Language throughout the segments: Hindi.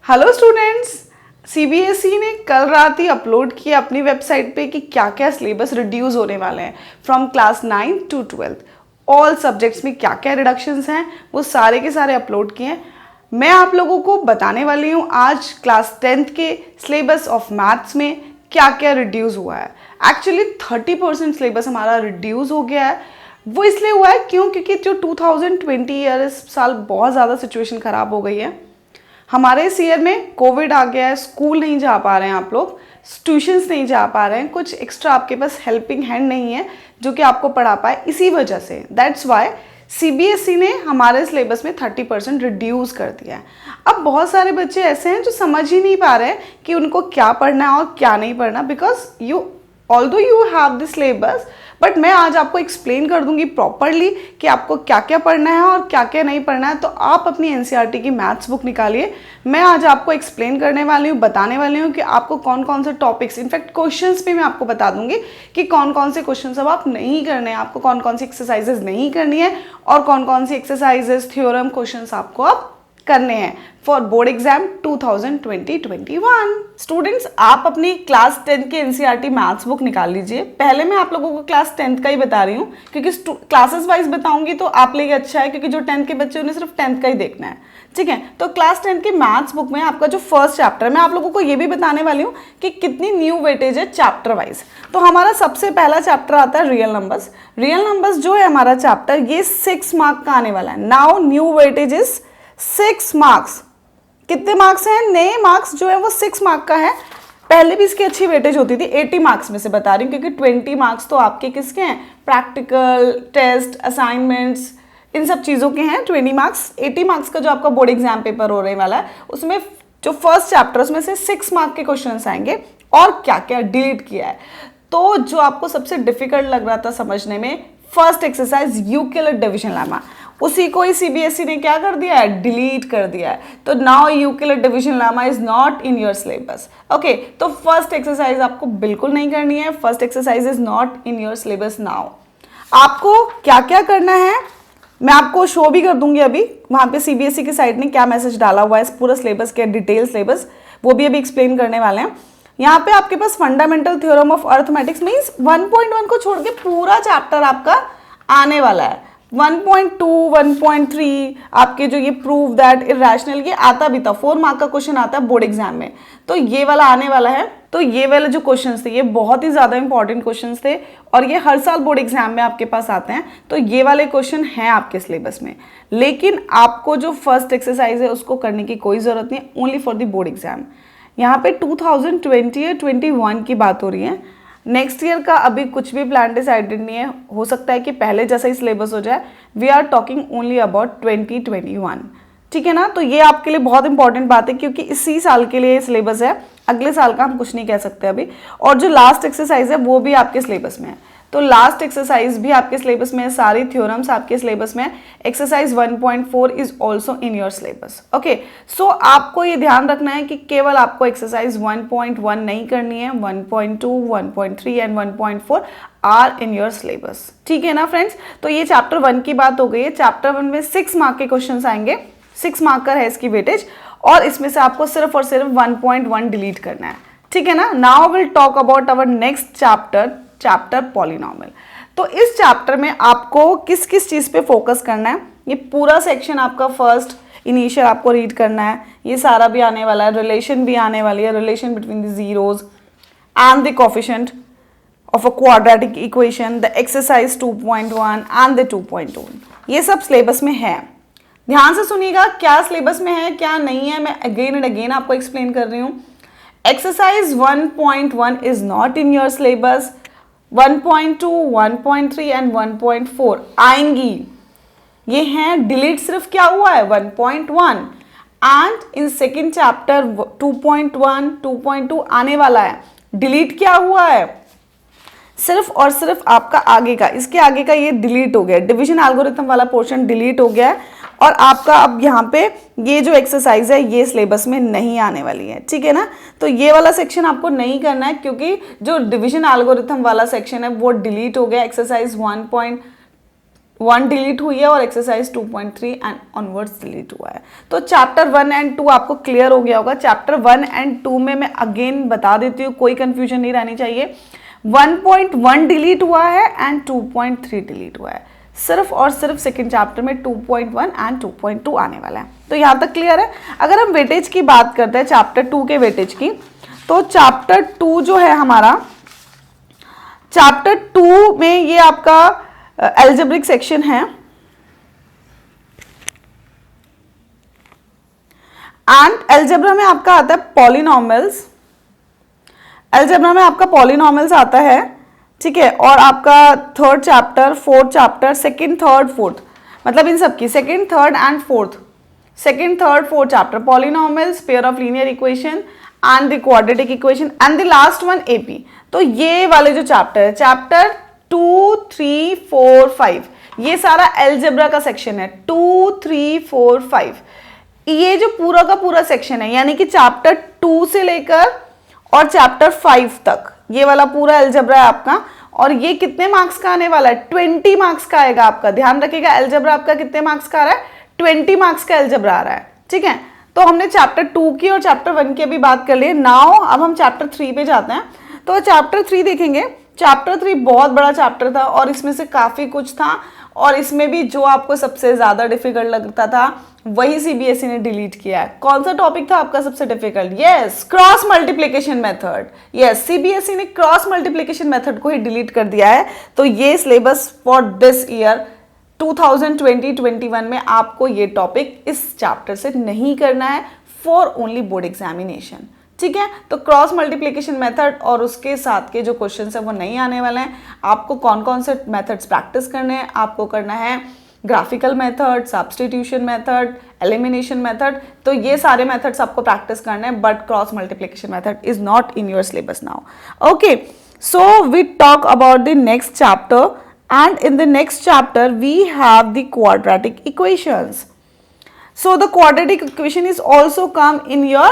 हेलो स्टूडेंट्स, सीबीएसई ने कल रात ही अपलोड किया अपनी वेबसाइट पे कि क्या क्या सिलेबस रिड्यूस होने वाले हैं from class 9 to 12। All subjects में क्या क्या रिडक्शंस हैं वो सारे के सारे अपलोड किए हैं। मैं आप लोगों को बताने वाली हूँ आज क्लास 10th के सिलेबस ऑफ मैथ्स में क्या क्या रिड्यूस हुआ है। एक्चुअली 30% सिलेबस हमारा रिड्यूस हो गया है। वो इसलिए हुआ है क्योंकि जो 2020 ईयर इस साल बहुत ज़्यादा सिचुएशन ख़राब हो गई है। हमारे इस ईयर में कोविड आ गया है, स्कूल नहीं जा पा रहे हैं आप लोग, ट्यूशन्स नहीं जा पा रहे हैं, कुछ एक्स्ट्रा आपके पास हेल्पिंग हैंड नहीं है जो कि आपको पढ़ा पाए। इसी वजह से दैट्स वाई सीबीएसई ने हमारे सिलेबस में 30% रिड्यूस कर दिया है। अब बहुत सारे बच्चे ऐसे हैं जो समझ ही नहीं पा रहे हैं कि उनको क्या पढ़ना है और क्या नहीं पढ़ना, because although you have this syllabus, but मैं आज आपको एक्सप्लेन कर दूंगी प्रॉपरली कि आपको क्या क्या पढ़ना है और क्या क्या नहीं पढ़ना है। तो आप अपनी एनसीईआरटी की मैथ्स बुक निकालिए। मैं आज आपको एक्सप्लेन करने वाली हूँ, बताने वाली हूँ कि आपको कौन कौन से टॉपिक्स, इनफैक्ट क्वेश्चंस भी मैं आपको बता दूंगी कि कौन कौन से क्वेश्चंस अब आप नहीं करने हैं, आपको कौन कौन सी एक्सरसाइजेज नहीं करनी है और कौन कौन सी एक्सरसाइजेज, थ्योरम क्वेश्चंस आपको अब करने हैं फॉर बोर्ड एग्जाम 2020-21। स्टूडेंट्स, आप अपनी क्लास 10 के एनसीईआरटी मैथ्स बुक निकाल लीजिए। पहले मैं आप लोगों को क्लास 10th का ही बता रही हूँ क्योंकि क्लासेस वाइज बताऊंगी तो आप लिए अच्छा है, क्योंकि जो 10th के बच्चे उन्हें सिर्फ 10th का ही देखना है। ठीक है, तो क्लास 10th के मैथ्स बुक में आपका जो फर्स्ट चैप्टर है, मैं आप लोगों को ये भी बताने वाली हूँ कि कितनी न्यू वेटेज है चैप्टर वाइज। तो हमारा सबसे पहला चैप्टर आता है रियल नंबर्स। रियल नंबर्स जो है हमारा चैप्टर, ये 6 मार्क का आने वाला है। Now new weightage is 6 marks. कितने मार्क्स हैं? नए मार्क्स जो है वो 6 मार्क का है। पहले भी इसकी अच्छी वेटेज होती थी, 80 मार्क्स में से बता रही हूँ, क्योंकि 20 मार्क्स तो आपके किसके हैं? प्रैक्टिकल, टेस्ट, असाइनमेंट्स, इन सब चीज़ों के हैं। 20 मार्क्स, 80 मार्क्स का जो आपका बोर्ड एग्जाम पेपर होने वाला है उसमें जो फर्स्ट चैप्टर उसमें से 6 मार्क के क्वेश्चन आएंगे। और क्या क्या डिलीट किया है, तो जो आपको सबसे डिफिकल्ट लग रहा था समझने में, first exercise Euclid division lemma, उसी को ही सीबीएसई ने क्या कर दिया है? डिलीट कर दिया है। तो now Euclid division lemma is not in your syllabus. Okay, तो फर्स्ट एक्सरसाइज आपको बिल्कुल नहीं करनी है। First exercise is not in your syllabus. Now आपको क्या क्या करना है मैं आपको शो भी कर दूंगी अभी, वहां पे सीबीएसई की साइट ने क्या मैसेज डाला हुआ है, पूरा सिलेबस के डिटेल सिलेबस, वो भी अभी एक्सप्लेन करने वाले हैं। यहाँ पे आपके पास fundamental theorem of arithmetics means 1.1 को छोड़ के पूरा चैप्टर आपका आने वाला है। 1.2, 1.3 आपके जो ये प्रूव दैट इरेशनल, ये आता भी था, 4 मार्क का क्वेश्चन आता है बोर्ड एग्जाम में, तो ये वाला आने वाला है। तो ये वाले जो क्वेश्चंस थे ये बहुत ही ज़्यादा इंपॉर्टेंट क्वेश्चंस थे और ये हर साल बोर्ड एग्जाम में आपके पास आते हैं। तो ये वाले क्वेश्चन हैं आपके सिलेबस में, लेकिन आपको जो फर्स्ट एक्सरसाइज है उसको करने की कोई ज़रूरत नहीं, only for the board exam. यहाँ पे 2020 या 21 की बात हो रही है। नेक्स्ट ईयर का अभी कुछ भी प्लान डिसाइडेड नहीं है, हो सकता है कि पहले जैसा ही सिलेबस हो जाए। We are talking only about 2021। ठीक है ना, तो ये आपके लिए बहुत इंपॉर्टेंट बात है क्योंकि इसी साल के लिए सिलेबस है, अगले साल का हम कुछ नहीं कह सकते अभी। और जो लास्ट एक्सरसाइज है वो भी आपके सिलेबस में है, तो लास्ट एक्सरसाइज भी आपके सिलेबस में है, सारी थ्योरम्स आपके सिलेबस में है। Exercise 1.4 is also in your syllabus. Okay, so आपको ये ध्यान रखना है कि केवल आपको एक्सरसाइज 1.1 नहीं करनी है, 1.2, 1.3 and 1.4 are in your syllabus. ठीक है ना फ्रेंड्स, तो ये चैप्टर 1 की बात हो गई है। चैप्टर 1 में 6 मार्क के क्वेश्चन आएंगे, 6 मार्क का है इसकी वेटेज, और इसमें से आपको सिर्फ और सिर्फ 1.1 डिलीट करना है। ठीक है ना, now will talk about our next chapter polynomial. तो इस चैप्टर में आपको किस किस चीज़ पे फोकस करना है, ये पूरा सेक्शन आपका फर्स्ट इनिशियल आपको रीड करना है, ये सारा भी आने वाला है, रिलेशन भी आने वाली है, relation between the zeros and the coefficient of a quadratic equation, the exercise 2.1 and the 2.2, ये सब सिलेबस में है। ध्यान से सुनिएगा क्या सिलेबस में है क्या नहीं है, मैं अगेन एंड अगेन आपको एक्सप्लेन कर रही हूँ। Exercise 1.1 is not in your syllabus, 1.2, 1.3 and 1.4 आएंगी, ये हैं डिलीट। सिर्फ क्या हुआ है? 1.1। एंड इन सेकेंड चैप्टर 2.1, 2.2 आने वाला है, डिलीट क्या हुआ है? सिर्फ और सिर्फ आपका आगे का, इसके आगे का ये डिलीट हो गया, डिवीजन एल्गोरिथम वाला पोर्शन डिलीट हो गया है। और आपका अब यहाँ पे ये जो एक्सरसाइज है ये सिलेबस में नहीं आने वाली है। ठीक है ना, तो ये वाला सेक्शन आपको नहीं करना है क्योंकि जो डिवीजन एल्गोरिथम वाला सेक्शन है वो डिलीट हो गया। एक्सरसाइज 1.1 1 डिलीट हुई है और एक्सरसाइज 2.3 एंड ऑनवर्ड्स डिलीट हुआ है। तो चैप्टर 1 एंड 2 आपको क्लियर हो गया होगा। चैप्टर 1 एंड 2 में मैं अगेन बता देती हूँ, कोई कंफ्यूजन नहीं रहनी चाहिए। 1.1 डिलीट हुआ है एंड 2.3 डिलीट हुआ है। सिर्फ और सिर्फ सेकेंड चैप्टर में 2.1 एंड 2.2 आने वाला है। तो यहाँ तक क्लियर है। अगर हम वेटेज की बात करते हैं चैप्टर 2 के वेटेज की, तो चैप्टर 2 जो है हमारा, चैप्टर 2 में ये आपका एल्जेब्रिक सेक्शन है एंड एल्जेब्रा में आपका आता है पॉलिनॉमियल्स। एल्जेब्रा में आपका पॉलिनॉमियल्स आता है, ठीक है। और आपका third chapter, fourth chapter, second, third, fourth, मतलब इन सब की second, third and fourth, second, third, fourth chapter polynomials, pair of linear equation and the quadratic equation and the last one AP. तो ये वाले जो चैप्टर है, चैप्टर 2, 3, 4, 5, ये सारा एल्जेब्रा का सेक्शन है। 2, 3, 4, 5, ये जो पूरा का पूरा सेक्शन है, यानी कि चैप्टर 2 से लेकर और चैप्टर 5 तक ये वाला पूरा एल्जेब्रा है आपका। और ये कितने मार्क्स का आने वाला है? 20 मार्क्स का आएगा आपका। ध्यान रखिएगा, एल्जेब्रा आपका कितने मार्क्स का आ रहा है? 20 मार्क्स का एल्जेब्रा आ रहा है, ठीक है। तो हमने चैप्टर 2 की और चैप्टर 1 की अभी बात कर ली। नाउ अब हम चैप्टर 3 पे जाते हैं। तो चैप्टर 3 देखेंगे। चैप्टर 3 बहुत बड़ा चैप्टर था और इसमें से काफी कुछ था, और इसमें भी जो आपको सबसे ज्यादा डिफिकल्ट लगता था वही सीबीएसई ने डिलीट किया है। कौन सा टॉपिक था आपका सबसे difficult? Yes, cross multiplication method. Yes, CBSE ने क्रॉस मल्टीप्लिकेशन मेथड को ही डिलीट कर दिया है। तो ये सिलेबस फॉर दिस ईयर 2020-21 में आपको ये टॉपिक इस चैप्टर से नहीं करना है, फॉर ओनली बोर्ड एग्जामिनेशन, ठीक है। तो क्रॉस मल्टीप्लिकेशन मेथड और उसके साथ के जो क्वेश्चंस है वो नहीं आने वाले हैं। आपको कौन कौन से मेथड्स प्रैक्टिस करने हैं? आपको करना है graphical method, substitution method, elimination method. तो ये सारे मेथड्स आपको प्रैक्टिस करने हैं, but cross multiplication method is not in your syllabus now. Okay, so we talk about the next chapter, and in the next chapter we have the quadratic equations. So the quadratic equation is also come in your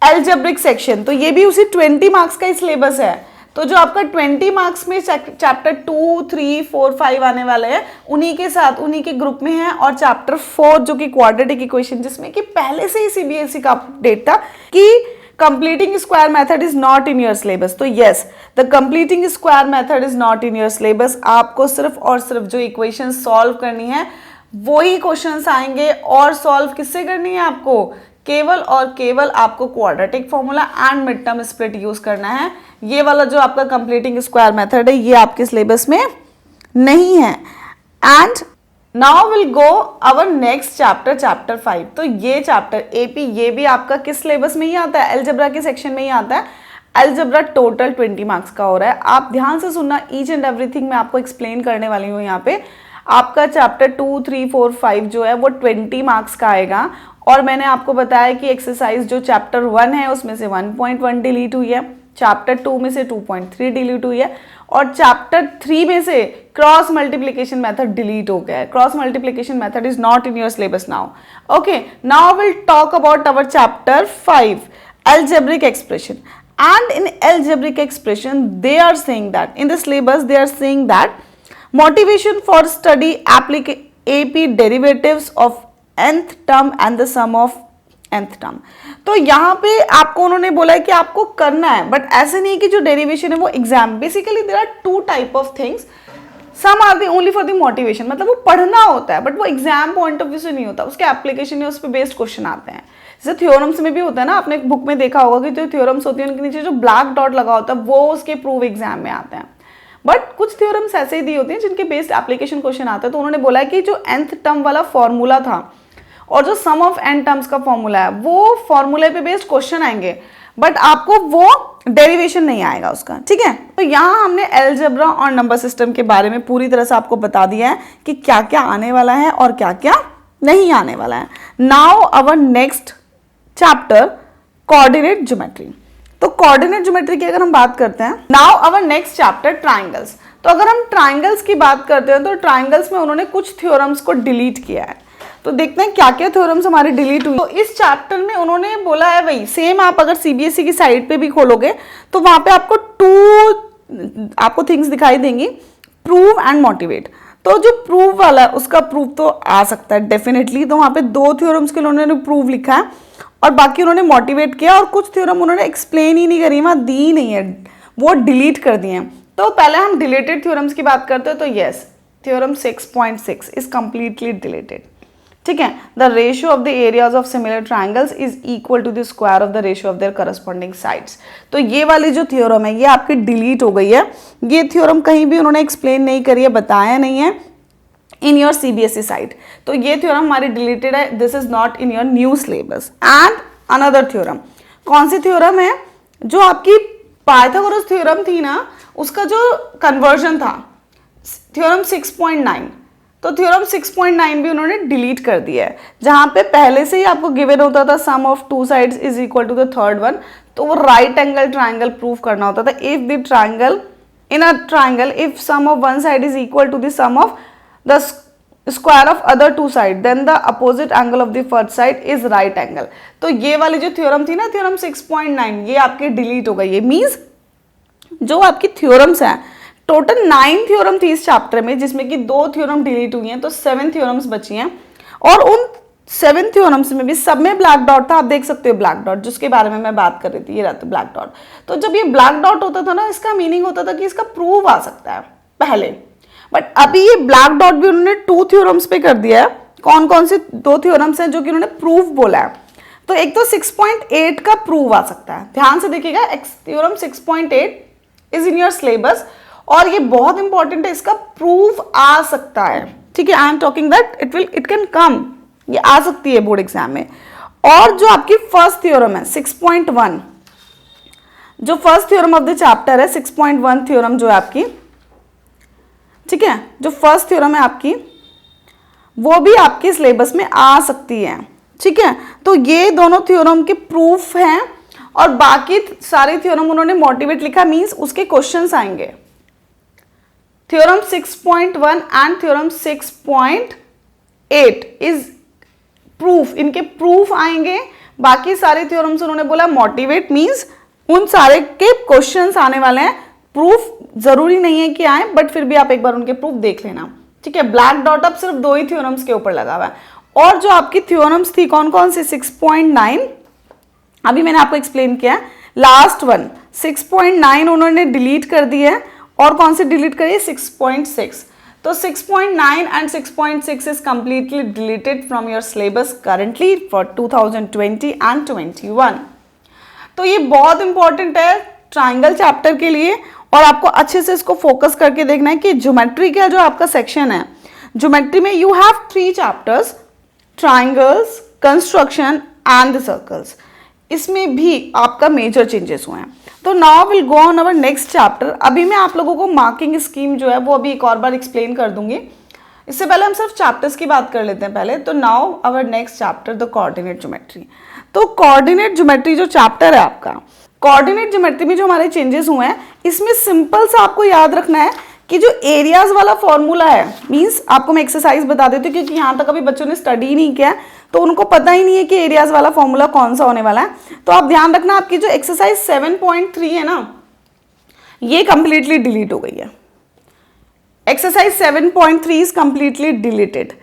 algebraic section. तो ये भी उसी 20 मार्क्स का सिलेबस है। तो जो आपका 20 मार्क्स में चैप्टर 2, 3, 4, 5 आने वाले हैं, उन्हीं के साथ उन्हीं के ग्रुप में है। और चैप्टर 4 जो कि क्वाड्रेटिक इक्वेशन, जिसमें कि पहले से ही सीबीएसई का अपडेट था कि completing square method is not in your syllabus। तो yes, the completing square method is not in your syllabus। आपको सिर्फ और सिर्फ जो इक्वेशन सॉल्व करनी है वही क्वेश्चंस आएंगे। और सॉल्व किससे करनी है आपको? केवल और केवल आपको quadratic formula and mid term split use करना है। ये वाला जो आपका कंप्लीटिंग स्क्वायर मेथड है ये आपके सिलेबस में नहीं है। And now will go our next chapter, chapter 5। तो ये चैप्टर एपी, ये भी आपका किस सिलेबस में ही आता है? एल्जेब्रा के सेक्शन में ही आता है। एल्जेब्रा टोटल 20 मार्क्स का हो रहा है। आप ध्यान से सुनना, ईच एंड एवरीथिंग मैं आपको एक्सप्लेन करने वाली हूँ यहाँ पे। आपका चैप्टर 2, 3, 4, 5 जो है वो 20 मार्क्स का आएगा। और मैंने आपको बताया कि एक्सरसाइज जो चैप्टर 1 है उसमें से 1.1 डिलीट हुई है, चैप्टर 2 में से 2.3 डिलीट हुई है, और चैप्टर 3 में से क्रॉस मल्टीप्लिकेशन मेथड डिलीट हो गया है। Cross multiplication method is not in your syllabus now. Okay, now will talk about our chapter 5, algebraic expression. And in algebraic expression they are saying that in the syllabus they are saying that motivation for study AP derivatives of nth term and the sum of nth term। तो यहाँ पे आपको उन्होंने बोला है कि आपको करना है, बट ऐसे नहीं कि जो डेरिवेशन है वो exam. Basically there are 2 type of things. Some are the only for the motivation, मतलब वो पढ़ना होता है बट वो एग्जाम पॉइंट ऑफ व्यू से नहीं होता, उसके एप्लीकेशन या उस पर बेस्ड क्वेश्चन आते हैं। जैसे थ्योरम्स में भी होता है ना, आपने एक बुक में देखा होगा कि जो थ्योरम्स होती है उनके नीचे जो ब्लैक डॉट लगा होता है वो उसके प्रूव एग्जाम में आते हैं। बट कुछ थ्योरम्स ऐसे ही दी होती हैं जिनके बेस्ड एप्लीकेशन क्वेश्चन आते हैं। तो उन्होंने बोला है कि जो nth टर्म वाला फॉर्मूला था और जो सम ऑफ n टर्म्स का फॉर्मूला है वो फॉर्मूले पे बेस्ड क्वेश्चन आएंगे, बट आपको वो डेरिवेशन नहीं आएगा उसका, ठीक है। तो यहाँ हमने एल्जेब्रा और नंबर सिस्टम के बारे में पूरी तरह से आपको बता दिया है कि क्या क्या आने वाला है और क्या क्या नहीं आने वाला है। Now our next chapter, coordinate geometry. तो कोऑर्डिनेट ज्योमेट्री की अगर हम बात करते हैं, now our next chapter, triangles. तो अगर हम ट्राइंगल्स की बात करते हैं तो ट्राइंगल्स में उन्होंने कुछ थ्योरम्स को डिलीट किया है। तो देखते हैं क्या क्या थ्योरम्स हमारे डिलीट हुई। तो इस चैप्टर में उन्होंने बोला है वही सेम, आप अगर सीबीएसई की साइट पे भी खोलोगे तो वहां पे आपको 2 थिंग्स दिखाई देंगी, प्रूव एंड मोटिवेट। तो जो प्रूव वाला है उसका प्रूव तो आ सकता है डेफिनेटली, तो वहाँ पे 2 थ्योरम्स के उन्होंने प्रूव लिखा है और बाकी उन्होंने मोटिवेट किया, और कुछ थ्योरम उन्होंने एक्सप्लेन ही नहीं करी, वहाँ दी नहीं है, वो डिलीट कर दिए हैं। तो पहले हम डिलीटेड थ्योरम्स की बात करते हैं, तो yes theorem 6.6 is completely deleted, ठीक है। The ratio of the areas of similar triangles is equal to the square of the ratio of their corresponding sides. तो ये वाली जो थ्योरम है ये आपकी डिलीट हो गई है, ये थ्योरम कहीं भी उन्होंने एक्सप्लेन नहीं करी है, बताया नहीं है इन योर सीबीएसई साइट, तो ये थ्योरम हमारी डिलीटेड है, this is not in your new syllabus. And another theorem, कौन सी थ्योरम है, जो आपकी पाइथागोरस थ्योरम थी ना, उसका जो कन्वर्जन था थ्योरम 6.9, तो थ्योरम 6.9 भी उन्होंने डिलीट कर दिया है, जहां पे पहले से ही आपको गिवन होता था sum of two sides is equal to the third one, तो वो राइट एंगल ट्राइंगल प्रूव करना होता था। If the triangle in a triangle if sum of one side is equal to the sum of the square of other two side then the opposite angle of the first side is right angle. तो ये वाली जो थ्योरम थी ना थ्योरम 6.9, ये आपकी डिलीट हो गई है। मीन्स जो आपकी थ्योरम्स हैं, टोटल 9 थ्योरम थी इस चैप्टर में, जिसमें कि 2 थ्योरम डिलीट हुई हैं, तो 7 थ्योरम्स बची हैं, और उन 7 थ्योरम्स में भी सब में ब्लैक डॉट था, आप देख सकते हो ब्लैक डॉट, जिसके बारे में मैं बात कर रही थी, ये रहता ब्लैक डॉट। तो जब ये ब्लैक डॉट होता था ना, इसका मीनिंग होता था कि इसका प्रूफ आ सकता है पहले, बट अभी ये ब्लैक डॉट भी उन्होंने 2 थ्योरम्स पे कर दिया है। कौन कौन से 2 थ्योरम्स हैं जो कि उन्होंने प्रूफ बोला है, तो एक तो 6.8 का प्रूफ आ सकता है, ध्यान से देखिएगा, theorem 6.8 is in your syllabus, और ये बहुत इंपॉर्टेंट है, इसका प्रूफ आ सकता है, ठीक है। I am talking that it can come, ये आ सकती है बोर्ड एग्जाम में। और जो आपकी फर्स्ट थ्योरम है 6.1, जो first theorem of the chapter है 6.1 थ्योरम जो है आपकी, ठीक है, जो फर्स्ट थ्योरम है आपकी, वो भी आपके सिलेबस में आ सकती है, ठीक है। तो ये दोनों थ्योरम के प्रूफ हैं, और बाकी सारे थ्योरम उन्होंने मोटिवेट लिखा, मींस उसके क्वेश्चंस आएंगे। Theorem 6.1 and theorem 6.8 is proof, इनके प्रूफ आएंगे। बाकी सारे थ्योरम्स उन्होंने बोला मोटिवेट, मींस उन सारे के क्वेश्चंस आने वाले हैं, प्रूफ जरूरी नहीं है कि आए, बट फिर भी आप एक बार उनके प्रूफ देख लेना, ठीक है। ब्लैक डॉट अब सिर्फ 2 ही थ्योरम्स के ऊपर लगा हुआ है, और जो आपकी थ्योरम्स थी कौन कौन सी, 6.9 अभी मैंने आपको एक्सप्लेन किया, लास्ट वन 6.9 उन्होंने डिलीट कर दी है, और कौन सी डिलीट करिए 6.6, तो 6.9 and 6.6 is completely deleted from your syllabus currently for 2020 and 21। तो ये बहुत इंपॉर्टेंट है ट्राइंगल चैप्टर के लिए, और आपको अच्छे से इसको फोकस करके देखना है कि ज्योमेट्री का जो आपका सेक्शन है, ज्योमेट्री में you have 3 chapters, triangles, construction and the circles, इसमें भी आपका मेजर चेंजेस हुए हैं। तो now will go on our next chapter. अभी मैं आप लोगों को मार्किंग स्कीम जो है वो अभी एक और बार एक्सप्लेन कर दूंगी, इससे पहले हम सिर्फ चैप्टर्स की बात कर लेते हैं पहले। तो now our next chapter the coordinate geometry. तो कोऑर्डिनेट ज्योमेट्री जो चैप्टर है आपका, कोऑर्डिनेट ज्योमेट्री में जो हमारे चेंजेस हुए हैं, इसमें सिंपल सा आपको याद रखना है कि जो एरियाज वाला फॉर्मूला है, मींस आपको मैं एक्सरसाइज बता देती हूँ, क्योंकि यहाँ तक अभी बच्चों ने स्टडी नहीं किया तो उनको पता ही नहीं है कि एरियाज वाला फॉर्मूला कौन सा होने वाला है। तो आप ध्यान रखना, आपकी जो एक्सरसाइज 7.3 है ना, ये कंप्लीटली डिलीट हो गई है। Exercise 7.3 is completely deleted.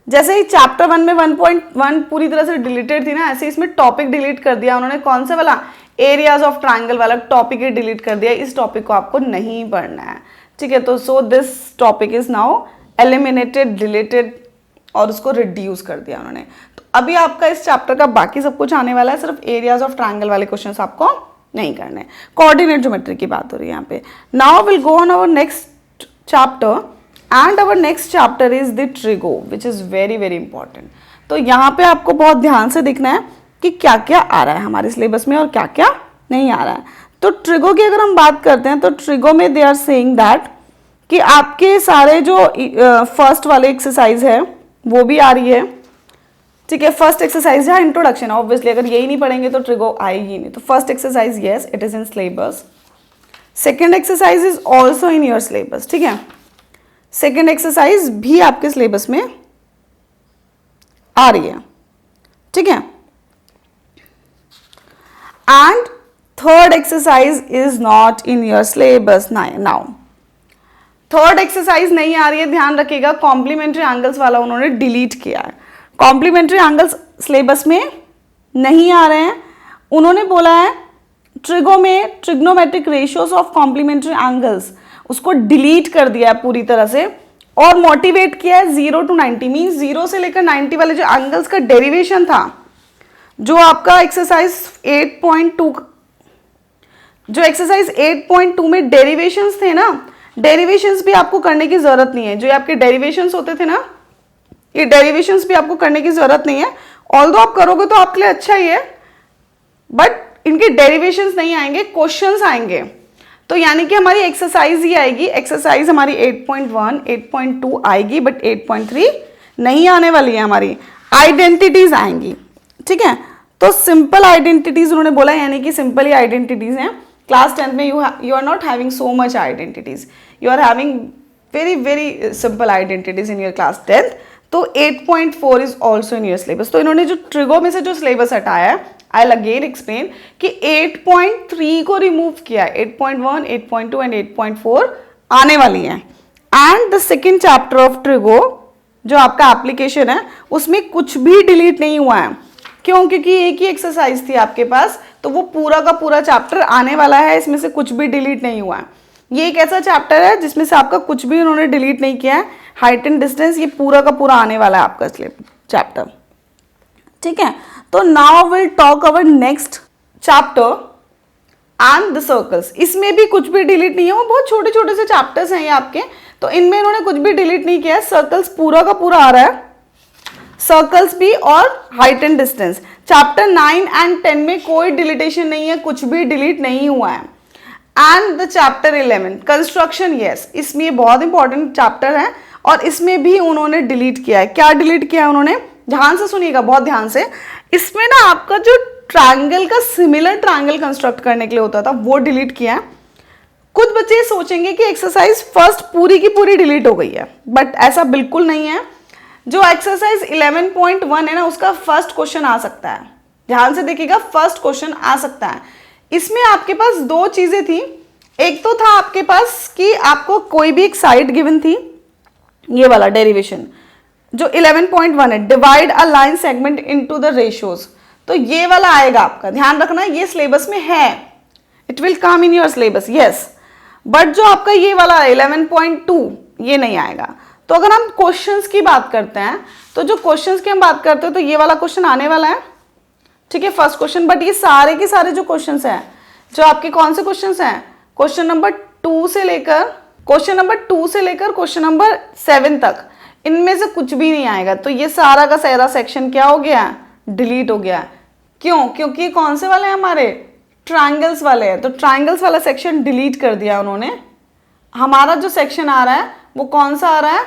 जैसे ही चैप्टर 1 में 1.1 पूरी तरह से डिलीटेड थी ना, ऐसे इसमें टॉपिक डिलीट कर दिया उन्होंने, कौन सा वाला, एरियाज ऑफ ट्राइंगल वाला टॉपिक ही डिलीट कर दिया। इस टॉपिक को आपको नहीं पढ़ना है, ठीक है। तो so this topic is now eliminated, deleted, और उसको रिड्यूस कर दिया उन्होंने। तो अभी आपका इस चैप्टर का बाकी सब कुछ आने वाला है, सिर्फ एरियाज ऑफ ट्राइंगल वाले क्वेश्चंस आपको नहीं करने। कोऑर्डिनेट ज्योमेट्री की बात हो रही है यहाँ पे। Now will go on our next chapter, and our next chapter is the trigo, which is very very important. तो यहाँ पे आपको बहुत ध्यान से देखना है कि क्या क्या आ रहा है हमारे सिलेबस में और क्या क्या नहीं आ रहा है। तो ट्रिगो की अगर हम बात करते हैं, तो ट्रिगो में दे आर सेइंग दैट कि आपके सारे जो फर्स्ट वाले एक्सरसाइज है वो भी आ रही है, ठीक है। फर्स्ट एक्सरसाइज है इंट्रोडक्शन, ऑब्वियसली अगर यही नहीं पढ़ेंगे तो ट्रिगो आएगी नहीं। तो first exercise yes it is in syllabus, second exercise is also in your syllabus, ठीक है। सेकेंड एक्सरसाइज भी आपके सिलेबस में आ रही है, ठीक है। And third exercise is not in your syllabus now. Third exercise नहीं आ रही है, ध्यान रखिएगा, कॉम्प्लीमेंट्री एंगल्स वाला उन्होंने डिलीट किया है। कॉम्प्लीमेंट्री एंगल्स सिलेबस में नहीं आ रहे हैं। उन्होंने बोला है trigonometric ratios of complementary angles, उसको डिलीट कर दिया है पूरी तरह से, और मोटिवेट किया है 0 to 90, मीन्स 0 से लेकर 90 वाले जो एंगल्स का डेरिवेशन था, जो आपका एक्सरसाइज 8.2, जो एक्सरसाइज 8.2 में डेरिवेशंस थे ना, डेरिवेशंस भी आपको करने की जरूरत नहीं है। जो आपके डेरिवेशंस होते थे ना, ये डेरिवेशंस भी आपको करने की जरूरत नहीं है। ऑल्दो आप करोगे तो आपके लिए अच्छा ही है, बट इनके डेरिवेशंस नहीं आएंगे, क्वेश्चंस आएंगे। तो यानी कि हमारी एक्सरसाइज ही आएगी, एक्सरसाइज हमारी 8.1, 8.2 आएगी, बट 8.3 नहीं आने वाली है, हमारी आइडेंटिटीज आएंगी। ठीक है, तो सिंपल आइडेंटिटीज उन्होंने बोला, यानी कि सिंपल ही आइडेंटिटीज हैं। क्लास 10 में you are not having so much identities, you are having very very simple identities in your class 10। तो 8.4 is also in your syllabus. तो इन्होंने जो ट्रिगो में से जो सिलेबस हटाया है, आई विल अगेन एक्सप्लेन कि 8.3 को रिमूव किया है, 8.1, 8.2 एंड 8.4 आने वाली है। And the second chapter of trigo जो आपका एप्लीकेशन है, उसमें कुछ भी डिलीट नहीं हुआ है। क्यों? क्योंकि एक ही एक्सरसाइज थी आपके पास, तो वो पूरा का पूरा चैप्टर आने वाला है, इसमें से कुछ भी डिलीट नहीं हुआ है। ये एक ऐसा चैप्टर है जिसमें से आपका कुछ भी उन्होंने डिलीट नहीं किया है। हाइट एंड डिस्टेंस ये पूरा का पूरा आने वाला है आपका चैप्टर। ठीक है, तो now will talk our next chapter and the circles. इसमें भी कुछ भी डिलीट नहीं है, वो बहुत छोटे छोटे से चैप्टर्स हैं ये आपके, तो इनमें इन्होंने कुछ भी डिलीट नहीं किया है। सर्कल्स पूरा का पूरा आ रहा है, सर्कल्स भी, और height and distance. Chapter 9 and 10 में कोई डिलीटेशन नहीं है, कुछ भी डिलीट नहीं हुआ है। And the chapter 11 construction, yes, इसमें ये बहुत इंपॉर्टेंट चैप्टर है, और इसमें भी उन्होंने डिलीट किया है। क्या डिलीट किया है उन्होंने? ध्यान से सुनिएगा, बहुत ध्यान से। इसमें ना आपका जो ट्रायंगल का सिमिलर ट्रायंगल कंस्ट्रक्ट करने के लिए होता था, वो डिलीट किया है। कुछ बच्चे सोचेंगे कि एक्सरसाइज फर्स्ट पूरी की पूरी डिलीट हो गई है, बट ऐसा बिल्कुल नहीं है। जो एक्सरसाइज 11.1 है ना, उसका फर्स्ट क्वेश्चन आ सकता है। ध्यान से देखिएगा, फर्स्ट क्वेश्चन आ सकता है। इसमें आपके पास दो चीजें थी। एक तो था आपके पास कि आपको कोई भी एक साइड गिवन थी, ये वाला डेरिवेशन जो 11.1 है, divide a line segment into the ratios, तो ये वाला आएगा आपका। ध्यान रखना, ये सिलेबस में है, it will come in your syllabus, yes. But जो आपका ये वाला 11.2 ये नहीं आएगा। तो अगर हम क्वेश्चंस की बात करते हैं, तो जो क्वेश्चंस की हम बात करते हैं, तो ये वाला क्वेश्चन आने वाला है। ठीक है, फर्स्ट क्वेश्चन। बट ये सारे के सारे जो क्वेश्चंस हैं, जो आपके कौन से क्वेश्चंस हैं, क्वेश्चन नंबर 2 से लेकर क्वेश्चन नंबर 7 तक, इनमें से कुछ भी नहीं आएगा। तो ये सारा का सारा सेक्शन क्या हो गया? डिलीट हो गया। क्यों? क्योंकि कौन से वाले हैं हमारे? ट्रायंगल्स वाले हैं। तो ट्रायंगल्स वाला सेक्शन डिलीट कर दिया उन्होंने। हमारा जो सेक्शन आ रहा है वो कौन सा आ रहा है?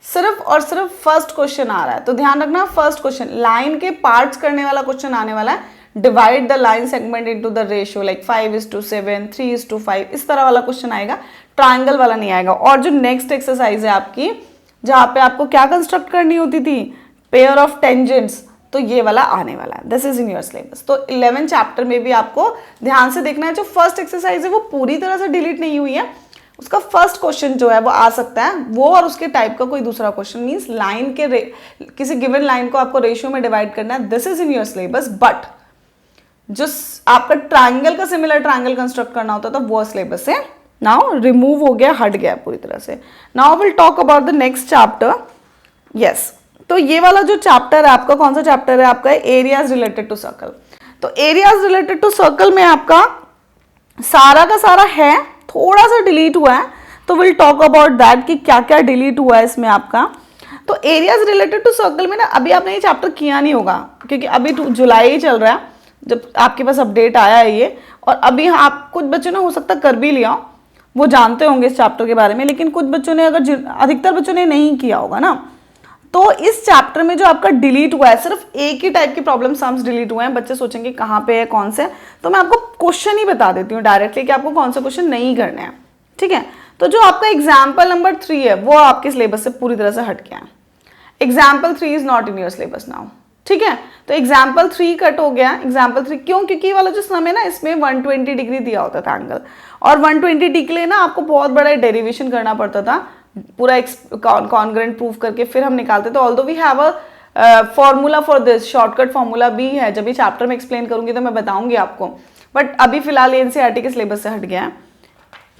सिर्फ और सिर्फ फर्स्ट क्वेश्चन आ रहा है। तो ध्यान रखना, फर्स्ट क्वेश्चन लाइन के पार्ट्स करने वाला क्वेश्चन आने वाला है। Divide the line segment into the ratio, like 5:7, 3:5, इस तरह वाला क्वेश्चन आएगा, ट्रायंगल वाला नहीं आएगा। और जो नेक्स्ट एक्सरसाइज है आपकी, जहां पे आपको क्या कंस्ट्रक्ट करनी होती थी? पेयर ऑफ टेंजेंट्स, तो ये वाला आने वाला है। This is in your syllabus. तो 11 चैप्टर में भी आपको ध्यान से देखना है, जो फर्स्ट एक्सरसाइज है वो पूरी तरह से डिलीट नहीं हुई है, उसका फर्स्ट क्वेश्चन जो है वो आ सकता है, वो और उसके टाइप का कोई दूसरा क्वेश्चन। मीन्स लाइन के किसी गिवन लाइन को आपको रेशियो में डिवाइड करना है, this is in your syllabus. But जो आपका ट्रायंगल का सिमिलर ट्रायंगल कंस्ट्रक्ट करना होता था, वो सिलेबस से नाउ रिमूव हो गया, हट गया पूरी तरह से। Now will talk about the next chapter. Yes, तो ये वाला जो चैप्टर है आपका, कौन सा चैप्टर है आपका? Areas related to circle. तो एरियाज रिलेटेड टू सर्कल में आपका सारा का सारा है, थोड़ा सा डिलीट हुआ है, तो विल टॉक अबाउट दैट कि क्या क्या डिलीट हुआ है इसमें आपका। तो एरियाज रिलेटेड टू सर्कल में ना, अभी आपने ये चैप्टर किया नहीं होगा, क्योंकि अभी जुलाई ही चल रहा है जब आपके पास अपडेट आया है ये। और अभी आप कुछ बच्चों ने हो सकता कर भी लिया, वो जानते होंगे इस चैप्टर के बारे में, लेकिन कुछ बच्चों ने, अगर अधिकतर बच्चों ने नहीं किया होगा ना, तो इस चैप्टर में जो आपका डिलीट हुआ है, सिर्फ एक ही टाइप की प्रॉब्लम सम्स डिलीट हुए हैं। बच्चे सोचेंगे कहाँ पे है, कौन से, तो मैं आपको क्वेश्चन ही बता देती हूँ डायरेक्टली कि आपको कौन से क्वेश्चन नहीं करने हैं। ठीक है, तो जो आपका एग्जाम्पल नंबर 3 है, वो आपके सिलेबस से पूरी तरह से हट गया है। Example 3 is not in your syllabus now. ठीक है, तो एग्जाम्पल 3 कट हो गया। एग्जाम्पल 3 क्यों? क्योंकि ये वाला जो सम है ना, इसमें 120 डिग्री दिया होता था एंगल, और 120 डिग्री के लिए ना आपको बहुत बड़ा डेरिवेशन करना पड़ता था। पूरा कॉन्ग्रेंट प्रूव करके फिर हम निकालते हैं। तो although we have a formula for this, shortcut formula भी है, जब भी चैप्टर में एक्सप्लेन करूंगी तो मैं बताऊंगी आपको, बट अभी फिलहाल एनसीईआरटी के सिलेबस से हट गया है,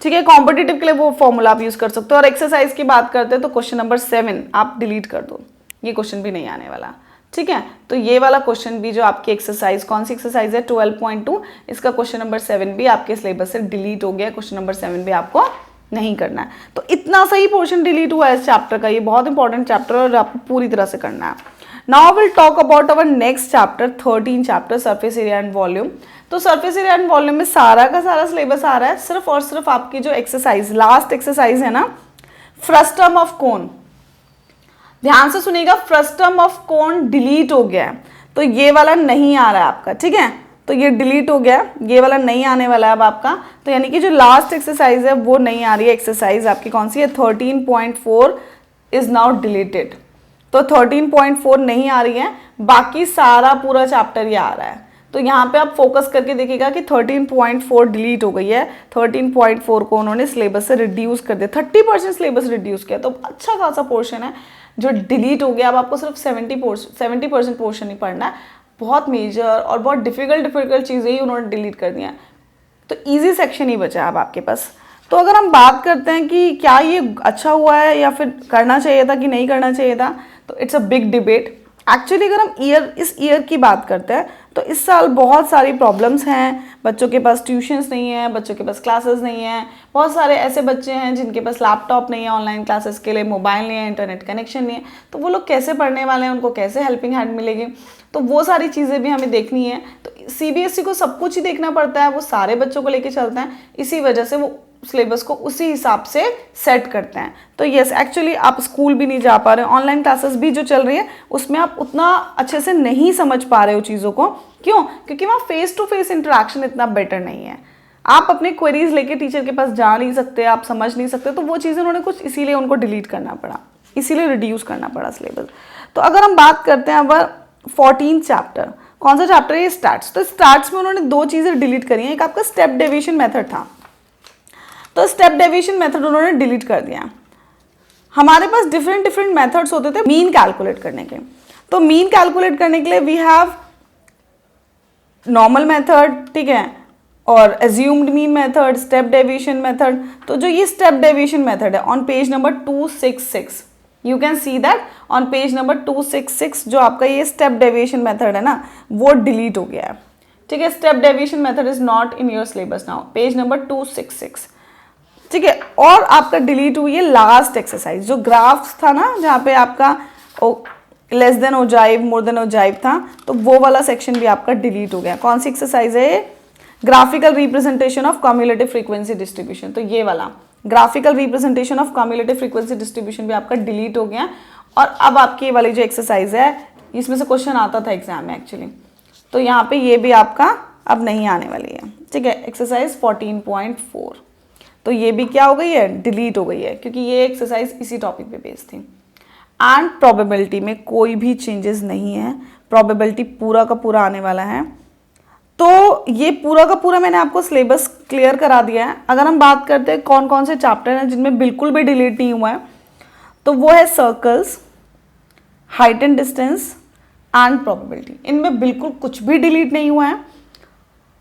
ठीक है। कॉम्पिटिटिव के लिए वो फॉर्मूला आप यूज कर सकते हो। और एक्सरसाइज की बात करते हैं तो क्वेश्चन नंबर 7 आप डिलीट कर दो, ये क्वेश्चन भी नहीं आने वाला, ठीक है। तो ये वाला क्वेश्चन भी जो आपकी एक्सरसाइज, कौन सी एक्सरसाइज है 12.2, इसका क्वेश्चन नंबर 7 भी आपके सिलेबस से डिलीट हो गया। क्वेश्चन नंबर 7 भी आपको नहीं करना है। तो इतना सही पोर्शन डिलीट हुआ है इस चैप्टर का, ये बहुत इंपॉर्टेंट चैप्टर और आपको पूरी तरह से करना है। Now will talk about our next chapter, 13 chapter, surface area and volume. तो सरफेस एरिया एंड वॉल्यूम में सारा का सारा सिलेबस आ रहा है, सिर्फ और सिर्फ आपकी जो एक्सरसाइज, लास्ट एक्सरसाइज है ना, फ्रस्टम ऑफ कोन, ध्यान से सुनिएगा, फ्रस्टम ऑफ कोन डिलीट हो गया है, तो ये वाला नहीं आ रहा है आपका, ठीक है। तो ये डिलीट हो गया, ये वाला नहीं आने वाला है अब आपका। तो यानी कि जो लास्ट एक्सरसाइज है वो नहीं आ रही है। एक्सरसाइज आपकी कौन सी है, 13.4 इज नाउ डिलीटेड। तो 13.4 नहीं आ रही है, बाकी सारा पूरा चैप्टर ये आ रहा है। तो यहाँ पे आप फोकस करके देखिएगा कि 13.4 डिलीट हो गई है। 13.4 को उन्होंने सिलेबस से रिड्यूस कर दिया, 30% सिलेबस रिड्यूस किया, तो अच्छा खासा पोर्शन है जो डिलीट हो गया। अब आपको सिर्फ 70% पोर्शन ही पढ़ना है। बहुत मेजर और बहुत डिफिकल्ट चीज़ें ही उन्होंने डिलीट कर दी हैं, तो ईजी सेक्शन ही बचा अब आपके पास। तो अगर हम बात करते हैं कि क्या ये अच्छा हुआ है या फिर करना चाहिए था कि नहीं करना चाहिए था, तो it's a big debate. Actually अगर हम इस ईयर की बात करते हैं तो इस साल बहुत सारी प्रॉब्लम्स हैं। बच्चों के पास ट्यूशन्स नहीं है, बच्चों के पास क्लासेस नहीं है, बहुत सारे ऐसे बच्चे हैं जिनके पास लैपटॉप नहीं है ऑनलाइन क्लासेस के लिए, मोबाइल नहीं है, इंटरनेट कनेक्शन नहीं है, तो वो लोग कैसे पढ़ने वाले हैं, उनको कैसे हेल्पिंग हैंड मिलेगी, तो वो सारी चीज़ें भी हमें देखनी है। तो सीबीएसई को सब कुछ ही देखना पड़ता है, वो सारे बच्चों को लेके चलते हैं, इसी वजह से वो सिलेबस को उसी हिसाब से सेट करते हैं। तो यस, एक्चुअली आप स्कूल भी नहीं जा पा रहे हो, ऑनलाइन क्लासेस भी जो चल रही है उसमें आप उतना अच्छे से नहीं समझ पा रहे हो चीज़ों को। क्यों? क्योंकि वहाँ फेस टू फेस इंटरेक्शन इतना बेटर नहीं है। आप अपने क्वेरीज लेके टीचर के पास जा नहीं सकते, आप समझ नहीं सकते, तो वो चीज़ें उन्होंने कुछ इसीलिए उनको डिलीट करना पड़ा, इसीलिए रिड्यूस करना पड़ा सिलेबस। तो अगर हम बात करते हैं अब 14 चैप्टर, कौन सा चैप्टर है, स्टैट्स। तो स्टैट्स में उन्होंने दो चीज़ें डिलीट करी हैं, एक आपका स्टेप डेविएशन मेथड था, तो स्टेप डेविएशन मेथड उन्होंने डिलीट कर दिया। हमारे पास डिफरेंट मेथड्स होते थे मीन कैलकुलेट करने के। तो मीन कैलकुलेट करने के लिए वी हैव नॉर्मल मेथड, ठीक है, और assumed mean method, step deviation method. तो जो ये स्टेप डेविएशन मेथड है on page number 266, you can see that on page number 266 जो आपका ये स्टेप डेविएशन मेथड है ना, वो डिलीट हो गया है, ठीक है। Step deviation method is not in your syllabus now, page number 266, ठीक है। और आपका डिलीट हुई है लास्ट एक्सरसाइज, जो ग्राफ्स था ना, जहाँ पे आपका less than ogive, more than ogive था, तो वो वाला सेक्शन भी आपका डिलीट हो गया। कौन सी एक्सरसाइज है ये, graphical representation of cumulative frequency distribution. तो ये वाला graphical representation of cumulative frequency distribution भी आपका डिलीट हो गया। और अब आपकी ये वाली जो एक्सरसाइज है, इसमें से क्वेश्चन आता था एग्जाम में एक्चुअली, तो यहाँ पे ये भी आपका अब नहीं आने वाली है, ठीक है। एक्सरसाइज 14.4, तो ये भी क्या हो गई है, डिलीट हो गई है, क्योंकि ये एक्सरसाइज इसी टॉपिक पे बेस्ड थी। एंड प्रोबेबिलिटी में कोई भी चेंजेस नहीं है, प्रोबेबिलिटी पूरा का पूरा आने वाला है। तो ये पूरा का पूरा मैंने आपको सिलेबस क्लियर करा दिया है। अगर हम बात करते हैं कौन कौन से चैप्टर हैं जिनमें बिल्कुल भी डिलीट नहीं हुआ है, तो वो है circles, height and distance and probability. इनमें बिल्कुल कुछ भी डिलीट नहीं हुआ है।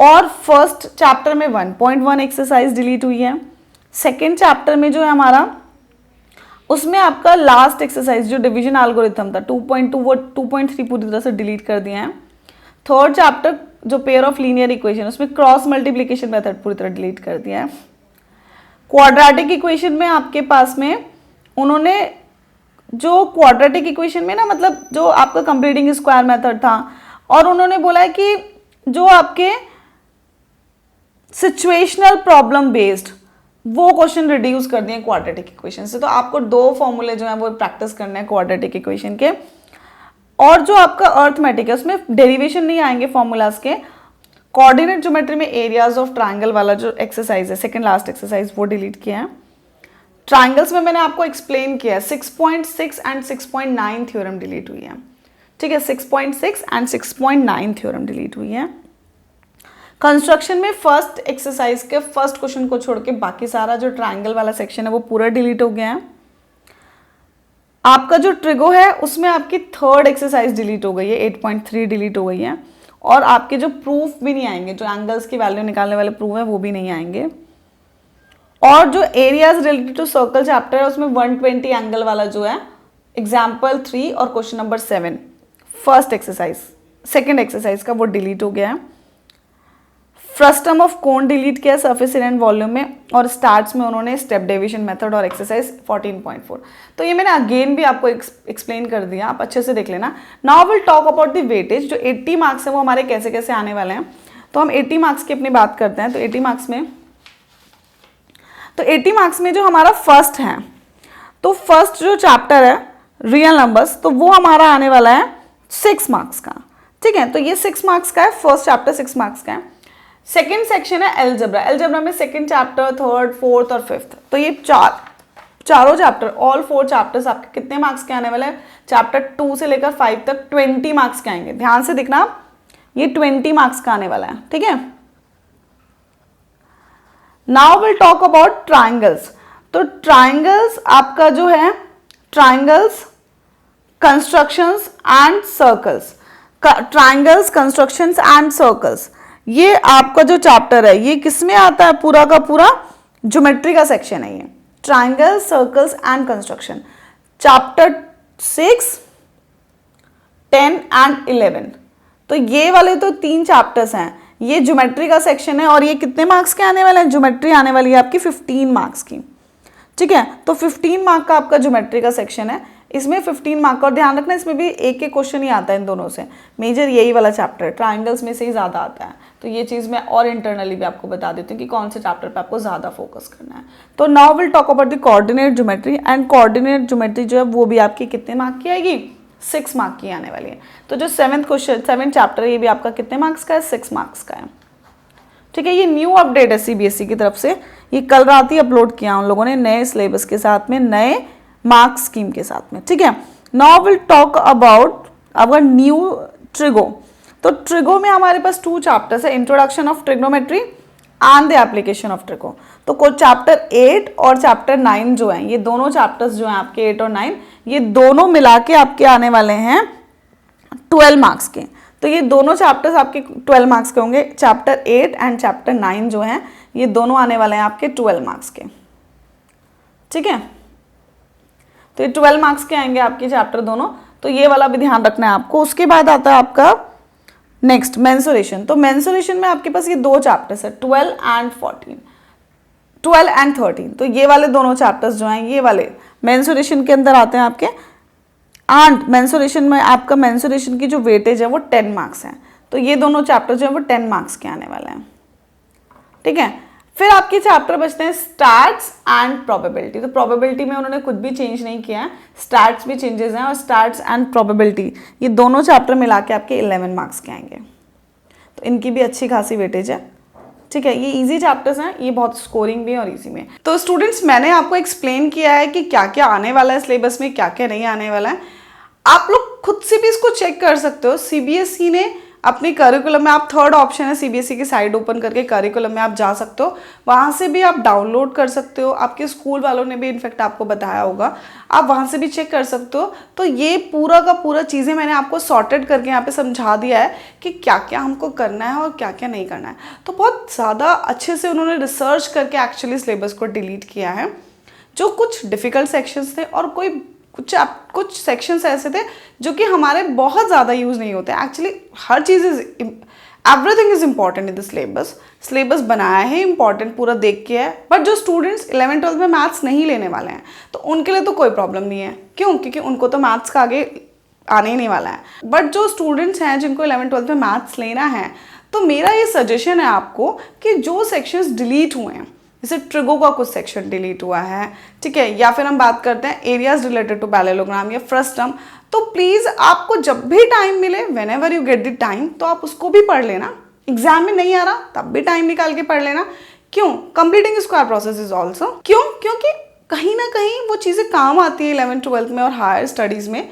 और फर्स्ट चैप्टर में 1.1 एक्सरसाइज डिलीट हुई है। सेकेंड चैप्टर में जो है हमारा, उसमें आपका लास्ट एक्सरसाइज जो डिवीजन एल्गोरिथम था 2.2, वो 2.3 पूरी तरह से डिलीट कर दिया है। थर्ड चैप्टर जो पेयर ऑफ लीनियर इक्वेशन, उसमें क्रॉस मल्टीप्लिकेशन मेथड पूरी तरह डिलीट कर दिया है। क्वाड्रेटिक इक्वेशन में आपके पास में उन्होंने जो क्वाड्रेटिक इक्वेशन में ना, मतलब जो आपका कंप्लीटिंग स्क्वायर मेथड था, और उन्होंने बोला है कि जो आपके सिचुएशनल प्रॉब्लम बेस्ड वो क्वेश्चन रिड्यूस कर दिए क्वाड्रेटिक इक्वेशन से। तो आपको दो फॉर्मूले जो है वो प्रैक्टिस करने हैं क्वाड्रेटिक इक्वेशन के। और जो आपका अर्थमेटिक है उसमें डेरिवेशन नहीं आएंगे फॉर्मूलाज के। कोऑर्डिनेट ज्योमेट्री में एरियाज ऑफ ट्राइंगल वाला जो एक्सरसाइज है, सेकंड लास्ट एक्सरसाइज, वो डिलीट किया है। ट्राइंगल्स में मैंने आपको एक्सप्लेन किया है, 6.6 एंड 6.9 थ्योरम डिलीट हुई है, ठीक है। 6.6 एंड 6.9 थ्योरम डिलीट हुई है। कंस्ट्रक्शन में फर्स्ट एक्सरसाइज के फर्स्ट क्वेश्चन को छोड़ के बाकी सारा जो ट्राइंगल वाला सेक्शन है वो पूरा डिलीट हो गया है। आपका जो ट्रिगो है उसमें आपकी थर्ड एक्सरसाइज डिलीट हो गई है, 8.3 डिलीट हो गई है, और आपके जो प्रूफ भी नहीं आएंगे, जो एंगल्स की वैल्यू निकालने वाले प्रूफ है वो भी नहीं आएंगे। और जो areas related to circle chapter है उसमें 120 एंगल वाला जो है एग्जाम्पल 3 और question number 7 first exercise, second exercise का वो डिलीट हो गया है। फ्रस्टम ऑफ कोन डिलीट किया सरफेस एरिया एंड वॉल्यूम में, और स्टार्ट्स में उन्होंने स्टेप डेविएशन मेथड और एक्सरसाइज 14.4। तो ये मैंने अगेन भी आपको एक्सप्लेन कर दिया, आप अच्छे से देख लेना। Now will talk about the weightage. जो 80 मार्क्स है वो हमारे कैसे कैसे आने वाले हैं, तो हम 80 मार्क्स की अपनी बात करते हैं। तो 80 मार्क्स में जो हमारा फर्स्ट है, तो फर्स्ट जो चैप्टर है रियल नंबर्स, तो वो हमारा आने वाला है 6 मार्क्स का। ठीक है, तो ये 6 मार्क्स का है, फर्स्ट चैप्टर 6 मार्क्स का है। सेकेंड सेक्शन है एलजेब्रा। एलजेब्रा में सेकेंड चैप्टर, थर्ड, फोर्थ और फिफ्थ, तो ये चारों चैप्टर, ऑल 4 चैप्टर्स आपके कितने मार्क्स के आने वाले हैं? चैप्टर 2 से लेकर 5 तक 20 मार्क्स के आएंगे। ध्यान से देखना, ये 20 मार्क्स का आने वाला है। ठीक है, now will talk about triangles. तो ट्राइंगल्स आपका जो है, triangles, constructions and circles, triangles, constructions and circles, ये आपका जो चैप्टर है ये किसमें आता है? पूरा का पूरा ज्योमेट्री का सेक्शन है ये, triangle, circles and construction, chapter 6, 10 and 11। तो ये वाले तो 3 चैप्टर्स हैं, ये ज्योमेट्री का सेक्शन है, और ये कितने मार्क्स के आने वाले हैं? ज्योमेट्री आने वाली है आपकी 15 मार्क्स की। ठीक है, तो 15 मार्क का आपका ज्योमेट्री का सेक्शन है, इसमें 15 मार्क का। और ध्यान रखना इसमें भी एक एक क्वेश्चन ही आता है इन दोनों से, मेजर यही वाला चैप्टर है, ट्राइंगल्स में से ही ज़्यादा आता है। तो ये चीज़ मैं और इंटरनली भी आपको बता देती हूँ कि कौन से चैप्टर पे आपको ज़्यादा फोकस करना है। तो now will talk about the coordinate geometry, and coordinate geometry जो है वो भी आपकी कितने मार्क की आएगी? 6 मार्क की आने वाली है। तो जो 7th चैप्टर है ये भी आपका कितने मार्क्स का है? 6 मार्क्स का है। ठीक है, ये न्यू अपडेट है सीबीएसई की तरफ से, ये कल रात ही अपलोड किया उन लोगों ने, नए सिलेबस के साथ में, नए मार्क स्कीम के साथ में। ठीक है, now will talk about our new trigo. तो ट्रिगो में हमारे पास 2 चैप्टर्स है, introduction of trigonometry and the application of trigo. तो को चैप्टर 8 और चैप्टर 9 जो है, ये दोनों चैप्टर्स जो हैं आपके 8 और 9, ये दोनों मिला के आपके आने वाले हैं 12 मार्क्स के। तो ये दोनों चैप्टर्स आपके 12 मार्क्स के होंगे। चैप्टर 8 एंड चैप्टर 9 जो हैं ये दोनों आने वाले हैं आपके 12 मार्क्स के। ठीक है, तो ये 12 मार्क्स के आएंगे आपके चैप्टर दोनों, तो ये वाला भी ध्यान रखना है आपको। उसके बाद आता है आपका नेक्स्ट मेंसुरेशन। तो मेंसुरेशन में आपके पास ये 2 चैप्टर्स है, 12 एंड 13। तो ये वाले दोनों चैप्टर्स जो हैं ये वाले मेंसुरेशन के अंदर आते हैं आपके। एंड मेंसुरेशन में आपका मेंसुरेशन की जो वेटेज है वो 10 मार्क्स है। तो ये दोनों चैप्टर जो है वो 10 मार्क्स के आने वाले हैं। ठीक है, फिर आपके चैप्टर बचते हैं स्टैट्स एंड प्रोबेबिलिटी। तो प्रोबेबिलिटी में उन्होंने कुछ भी चेंज नहीं किया है, स्टैट्स भी चेंजेस हैं, और स्टैट्स एंड प्रोबेबिलिटी ये दोनों चैप्टर मिला के आपके 11 मार्क्स के आएंगे। तो इनकी भी अच्छी खासी वेटेज है। ठीक है, ये इजी चैप्टर्स हैं, ये बहुत स्कोरिंग भी है और इजी में। तो स्टूडेंट्स, मैंने आपको एक्सप्लेन किया है कि क्या क्या आने वाला है सिलेबस में, क्या क्या नहीं आने वाला है। आप लोग खुद से भी इसको चेक कर सकते हो। सीबीएसई ने अपनी करिकुलम में, आप थर्ड ऑप्शन है सीबीएसई की साइट ओपन करके करिकुलम में आप जा सकते हो, वहाँ से भी आप डाउनलोड कर सकते हो। आपके स्कूल वालों ने भी इनफैक्ट आपको बताया होगा, आप वहाँ से भी चेक कर सकते हो। तो ये पूरा का पूरा चीज़ें मैंने आपको सॉर्टेड करके यहाँ पे समझा दिया है कि क्या क्या हमको करना है और क्या क्या नहीं करना है। तो बहुत ज़्यादा अच्छे से उन्होंने रिसर्च करके एक्चुअली सिलेबस को डिलीट किया है। जो कुछ डिफ़िकल्ट सेक्शंस थे और कुछ सेक्शंस ऐसे थे जो कि हमारे बहुत ज़्यादा यूज़ नहीं होते। Actually her cheese everything is important in the syllabus बनाया है, इंपॉर्टेंट पूरा देख के है। बट जो स्टूडेंट्स 11th-12th में मैथ्स नहीं लेने वाले हैं तो उनके लिए तो कोई प्रॉब्लम नहीं है। क्यों? क्योंकि उनको तो मैथ्स का आगे आने ही नहीं वाला है। बट जो स्टूडेंट्स हैं जिनको 11th-12th में मैथ्स लेना है, तो मेरा ये सजेशन है आपको कि जो सेक्शंस डिलीट हुए हैं, जैसे ट्रिगो का कुछ सेक्शन डिलीट हुआ है, ठीक है, या फिर हम बात करते हैं एरियाज रिलेटेड टू पैरेललोग्राम या फ्रस्टम, तो प्लीज़ आपको जब भी टाइम मिले, when ever you get the time, तो आप उसको भी पढ़ लेना। एग्जाम में नहीं आ रहा तब भी टाइम निकाल के पढ़ लेना। क्यों? Completing square process is also. क्यों? क्योंकि कहीं ना कहीं वो चीज़ें काम आती है 11th-12th में और हायर स्टडीज़ में।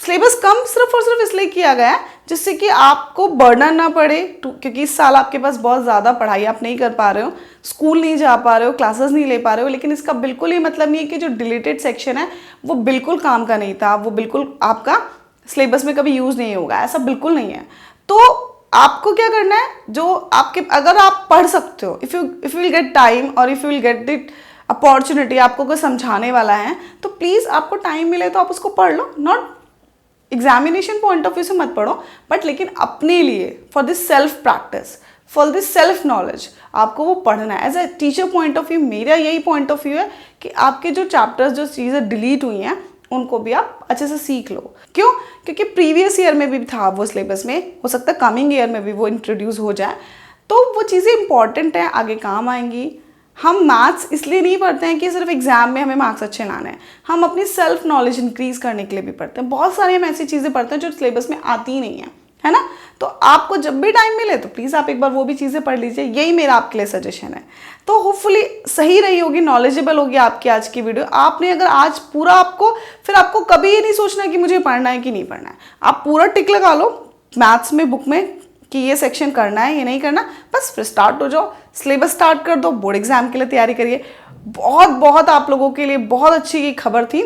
सिलेबस कम सिर्फ और सिर्फ इसलिए किया गया है जिससे कि आपको बर्डन ना पड़े, क्योंकि इस साल आपके पास बहुत ज़्यादा पढ़ाई आप नहीं कर पा रहे हो, स्कूल नहीं जा पा रहे हो, क्लासेस नहीं ले पा रहे हो। लेकिन इसका बिल्कुल ही मतलब नहीं है कि जो डिलीटेड सेक्शन है वो बिल्कुल काम का नहीं था, वो बिल्कुल आपका सिलेबस में कभी यूज़ नहीं होगा, ऐसा बिल्कुल नहीं है। तो आपको क्या करना है, जो आपके अगर आप पढ़ सकते हो, if you will get time और if you will get the opportunity, आपको कोई समझाने वाला है तो प्लीज़ आपको टाइम मिले तो आप उसको पढ़ लो। Not examination point of view से मत पढ़ो, बट लेकिन अपने लिए, for this self practice, for this self knowledge आपको वो पढ़ना है। As a teacher point of view मेरा यही पॉइंट ऑफ व्यू है कि आपके जो चैप्टर्स, जो चीज़ें डिलीट हुई हैं उनको भी आप अच्छे से सीख लो। क्यों? क्योंकि प्रीवियस ईयर में भी था वो सिलेबस में, हो सकता है कमिंग ईयर में भी वो इंट्रोड्यूस हो जाए, तो वो चीज़ें इंपॉर्टेंट हैं, आगे काम आएंगी। हम मैथ्स इसलिए नहीं पढ़ते हैं कि सिर्फ एग्जाम में हमें मार्क्स अच्छे लाने हैं, हम अपनी सेल्फ नॉलेज इंक्रीज करने के लिए भी पढ़ते हैं। बहुत सारी हम ऐसी चीज़ें पढ़ते हैं जो सिलेबस में आती ही नहीं है ना। तो आपको जब भी टाइम मिले तो प्लीज़ आप एक बार वो भी चीज़ें पढ़ लीजिए, यही मेरा आपके लिए सजेशन है। तो होपफुली सही रही होगी, नॉलेजेबल होगी आपकी आज की वीडियो। आपने अगर आज पूरा फिर आपको कभी ये नहीं सोचना कि मुझे पढ़ना है कि नहीं पढ़ना है, आप पूरा टिक लगा लो मैथ्स में, बुक में, कि ये सेक्शन करना है, ये नहीं करना, बस फिर स्टार्ट हो जाओ, सिलेबस स्टार्ट कर दो, बोर्ड एग्जाम के लिए तैयारी करिए। बहुत आप लोगों के लिए बहुत अच्छी खबर थी,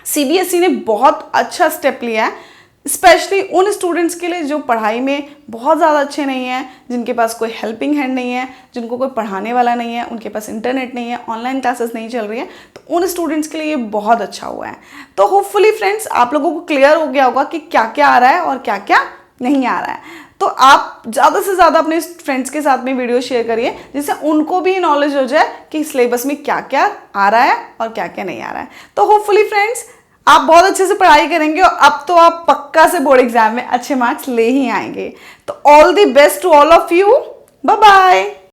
सीबीएसई ने बहुत अच्छा स्टेप लिया है, स्पेशली उन स्टूडेंट्स के लिए जो पढ़ाई में बहुत ज़्यादा अच्छे नहीं हैं, जिनके पास कोई हेल्पिंग हैंड नहीं है, जिनको कोई पढ़ाने वाला नहीं है, उनके पास इंटरनेट नहीं है, ऑनलाइन क्लासेस नहीं चल रही हैं, तो उन स्टूडेंट्स के लिए ये बहुत अच्छा हुआ है। तो होपफुली फ्रेंड्स आप लोगों को क्लियर हो गया होगा कि क्या क्या आ रहा है और क्या क्या नहीं आ रहा है। तो आप ज़्यादा से ज़्यादा अपने फ्रेंड्स के साथ में वीडियो शेयर करिए, जिससे उनको भी नॉलेज हो जाए कि सिलेबस में क्या क्या आ रहा है और क्या क्या नहीं आ रहा है। तो होपफुली फ्रेंड्स आप बहुत अच्छे से पढ़ाई करेंगे और अब तो आप पक्का से बोर्ड एग्जाम में अच्छे मार्क्स ले ही आएंगे। तो all the best to all of you, bye bye.